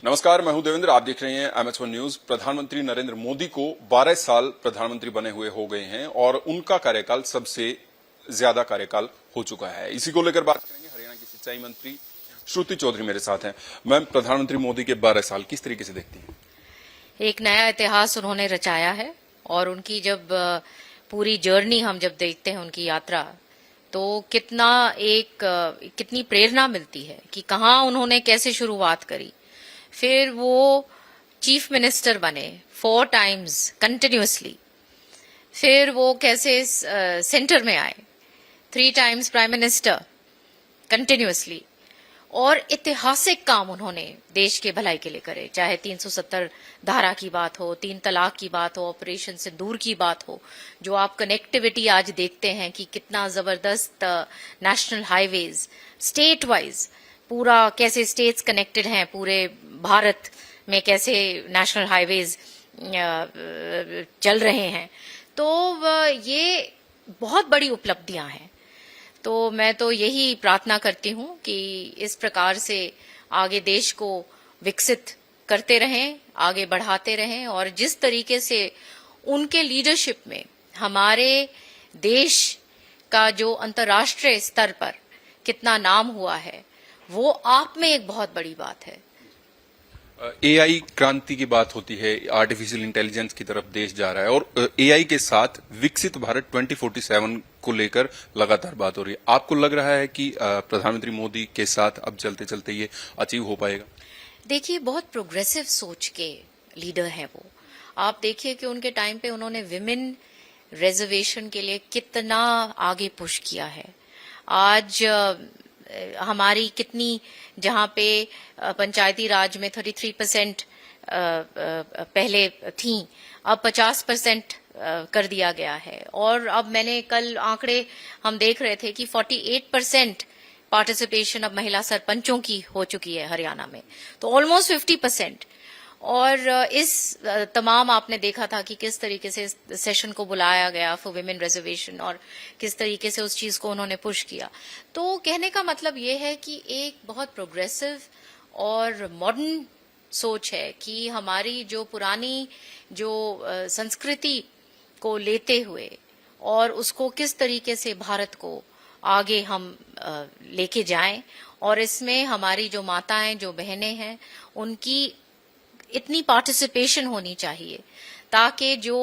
नमस्कार, मैं हूं देवेंद्र। आप देख रहे हैं MS1 न्यूज। प्रधानमंत्री नरेंद्र मोदी को 12 साल प्रधानमंत्री बने हुए हो गए हैं और उनका कार्यकाल सबसे ज्यादा कार्यकाल हो चुका है। इसी को लेकर बात करेंगे। हरियाणा की सिंचाई मंत्री श्रुति चौधरी मेरे साथ हैं। मैम, प्रधानमंत्री मोदी के 12 साल किस तरीके से देखती हैं? एक नया इतिहास उन्होंने रचाया है और उनकी जब पूरी जर्नी हम जब देखते हैं, उनकी यात्रा, तो कितनी प्रेरणा मिलती है कि कहाँ उन्होंने कैसे शुरुआत करी। फिर वो चीफ मिनिस्टर बने 4 टाइम्स कंटिन्यूअसली। फिर वो कैसे सेंटर में आए, 3 टाइम्स प्राइम मिनिस्टर कंटिन्यूअसली। और ऐतिहासिक काम उन्होंने देश के भलाई के लिए करे, चाहे 370 धारा की बात हो, 3 तलाक की बात हो, ऑपरेशन सिंदूर की बात हो, जो आप कनेक्टिविटी आज देखते हैं कि कितना जबरदस्त नेशनल हाईवेज स्टेट वाइज पूरा कैसे स्टेट्स कनेक्टेड हैं, पूरे भारत में कैसे नेशनल हाईवेज चल रहे हैं। तो ये बहुत बड़ी उपलब्धियां हैं। तो मैं तो यही प्रार्थना करती हूं कि इस प्रकार से आगे देश को विकसित करते रहें, आगे बढ़ाते रहें, और जिस तरीके से उनके लीडरशिप में हमारे देश का जो अंतर्राष्ट्रीय स्तर पर कितना नाम हुआ है, वो आप में एक बहुत बड़ी बात है। AI क्रांति की बात होती है, आर्टिफिशियल इंटेलिजेंस की तरफ देश जा रहा है और AI के साथ विकसित भारत 2047 को लेकर लगातार बात हो रही है। आपको लग रहा है कि प्रधानमंत्री मोदी के साथ अब चलते चलते ये अचीव हो पाएगा? देखिए, बहुत प्रोग्रेसिव सोच के लीडर हैं वो। आप देखिए कि उनके टाइम पे उन्होंने विमेन रिजर्वेशन के लिए कितना आगे पुश किया है। आज हमारी कितनी, जहां पे पंचायती राज में 33% पहले थी, अब 50% कर दिया गया है। और अब मैंने कल आंकड़े हम देख रहे थे कि 48% पार्टिसिपेशन अब महिला सरपंचों की हो चुकी है हरियाणा में, तो ऑलमोस्ट 50%। और इस तमाम आपने देखा था कि किस तरीके से सेशन को बुलाया गया फॉर विमेन रिजर्वेशन और किस तरीके से उस चीज को उन्होंने पुश किया। तो कहने का मतलब ये है कि एक बहुत प्रोग्रेसिव और मॉडर्न सोच है कि हमारी जो पुरानी जो संस्कृति को लेते हुए और उसको किस तरीके से भारत को आगे हम लेके जाएं, और इसमें हमारी जो माताएं, जो बहनें हैं, उनकी इतनी पार्टिसिपेशन होनी चाहिए ताकि जो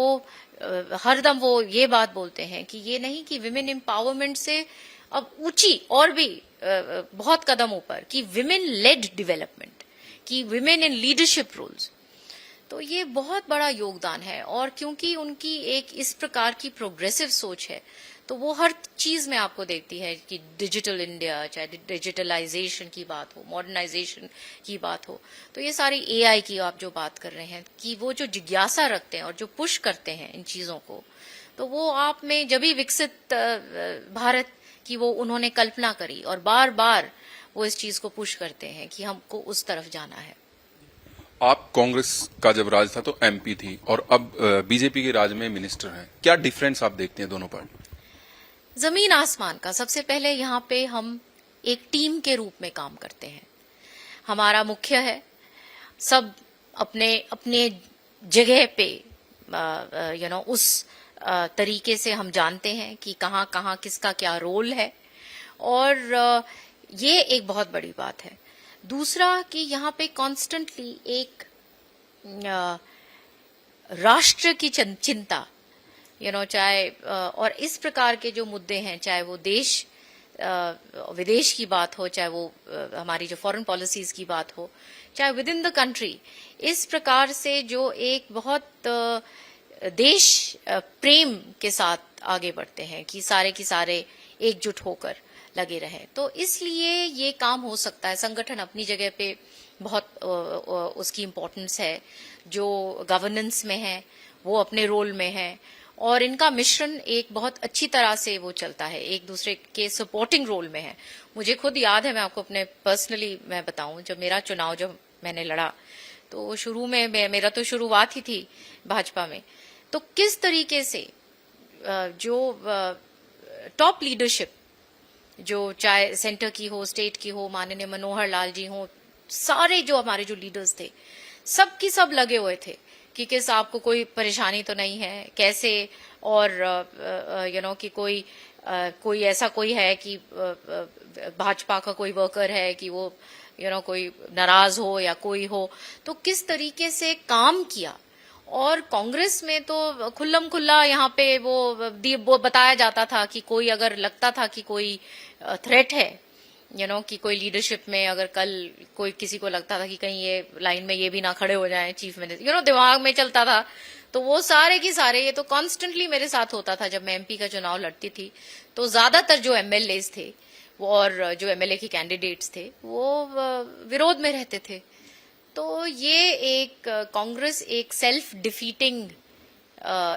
हरदम वो ये बात बोलते हैं कि ये नहीं कि विमेन एम्पावरमेंट से अब ऊंची और भी बहुत कदम ऊपर, कि विमेन लेड डेवलपमेंट, कि विमेन इन लीडरशिप रोल्स। तो ये बहुत बड़ा योगदान है। और क्योंकि उनकी एक इस प्रकार की प्रोग्रेसिव सोच है, तो वो हर चीज में आपको देखती है कि डिजिटल इंडिया, चाहे डिजिटलाइजेशन की बात हो, मॉडर्नाइजेशन की बात हो, तो ये सारी AI की आप जो बात कर रहे हैं, कि वो जो जिज्ञासा रखते हैं और जो पुश करते हैं इन चीजों को, तो वो आप में जब भी विकसित भारत की वो उन्होंने कल्पना करी, और बार बार वो इस चीज को पुश करते हैं कि हमको उस तरफ जाना है। आप कांग्रेस का जब राज था तो MP थी और अब BJP के राज में मिनिस्टर हैं। क्या डिफरेंस आप देखते हैं दोनों पर? जमीन आसमान का। सबसे पहले यहाँ पे हम एक टीम के रूप में काम करते हैं। हमारा मुख्य है, सब अपने अपने जगह पे उस तरीके से हम जानते हैं कि कहाँ कहाँ किसका क्या रोल है, और ये एक बहुत बड़ी बात है। दूसरा कि यहाँ पे कॉन्स्टेंटली एक राष्ट्र की चिंता, चाहे और इस प्रकार के जो मुद्दे हैं, चाहे वो देश विदेश की बात हो, चाहे वो हमारी जो फॉरेन पॉलिसीज की बात हो, चाहे विद इन द कंट्री, इस प्रकार से जो एक बहुत देश प्रेम के साथ आगे बढ़ते हैं कि सारे की सारे एकजुट होकर लगे रहे। तो इसलिए ये काम हो सकता है। संगठन अपनी जगह पे बहुत उसकी इम्पोर्टेंस है, जो गवर्नेंस में है वो अपने रोल में है, और इनका मिश्रण एक बहुत अच्छी तरह से वो चलता है, एक दूसरे के सपोर्टिंग रोल में है। मुझे खुद याद है, मैं आपको अपने पर्सनली मैं बताऊं, जब मेरा चुनाव जब मैंने लड़ा, तो शुरू में मेरा तो शुरुआत ही थी भाजपा में, तो किस तरीके से जो टॉप लीडरशिप, जो चाहे सेंटर की हो, स्टेट की हो, माननीय मनोहर लाल जी हो, सारे जो हमारे जो लीडर्स थे, सब की सब लगे हुए थे कि किस आपको कोई परेशानी तो नहीं है, कैसे, और कि कोई ऐसा कोई है कि भाजपा का कोई वर्कर है कि वो कोई नाराज हो या कोई हो, तो किस तरीके से काम किया। और कांग्रेस में तो खुल्लम खुल्ला यहाँ पे वो बताया जाता था कि कोई अगर लगता था कि कोई थ्रेट है, कि कोई लीडरशिप में अगर कल कोई किसी को लगता था कि कहीं ये लाइन में ये भी ना खड़े हो जाएं चीफ मिनिस्टर, दिमाग में चलता था, तो वो सारे की सारे, ये तो कॉन्स्टेंटली मेरे साथ होता था जब मैं एमपी का चुनाव लड़ती थी। तो ज्यादातर जो एमएलए थे वो और जो एमएलए के कैंडिडेट्स थे वो विरोध में रहते थे। तो ये एक कांग्रेस एक सेल्फ डिफीटिंग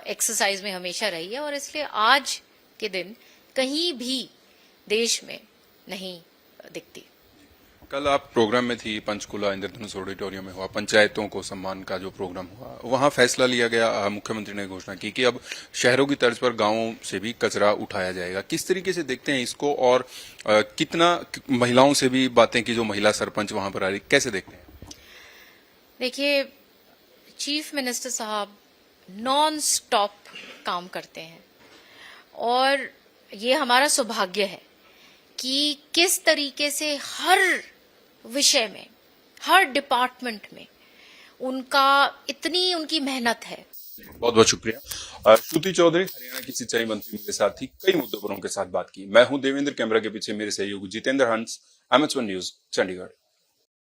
एक्सरसाइज में हमेशा रही है, और इसलिए आज के दिन कहीं भी देश में नहीं दिखती। कल आप प्रोग्राम में थी, पंचकुला इंद्रधनुष ऑडिटोरियम में हुआ पंचायतों को सम्मान का जो प्रोग्राम हुआ, वहां फैसला लिया गया, मुख्यमंत्री ने घोषणा की कि अब शहरों की तर्ज पर गांवों से भी कचरा उठाया जाएगा। किस तरीके से देखते हैं इसको, और कितना महिलाओं से भी बातें की, जो महिला सरपंच वहां पर आ रही, कैसे देखते हैं? देखिए, चीफ मिनिस्टर साहब नॉन स्टॉप काम करते हैं, और ये हमारा सौभाग्य है कि किस तरीके से हर विषय में, हर डिपार्टमेंट में इतनी उनकी मेहनत है। बहुत बहुत शुक्रिया। श्रुति चौधरी, हरियाणा की सिंचाई मंत्री, मेरे साथ ही कई मुद्दों पर उनके साथ बात की। मैं हूं देवेंद्र, कैमरा के पीछे मेरे सहयोगी जितेंद्र हंस, एमएच1 न्यूज, चंडीगढ़।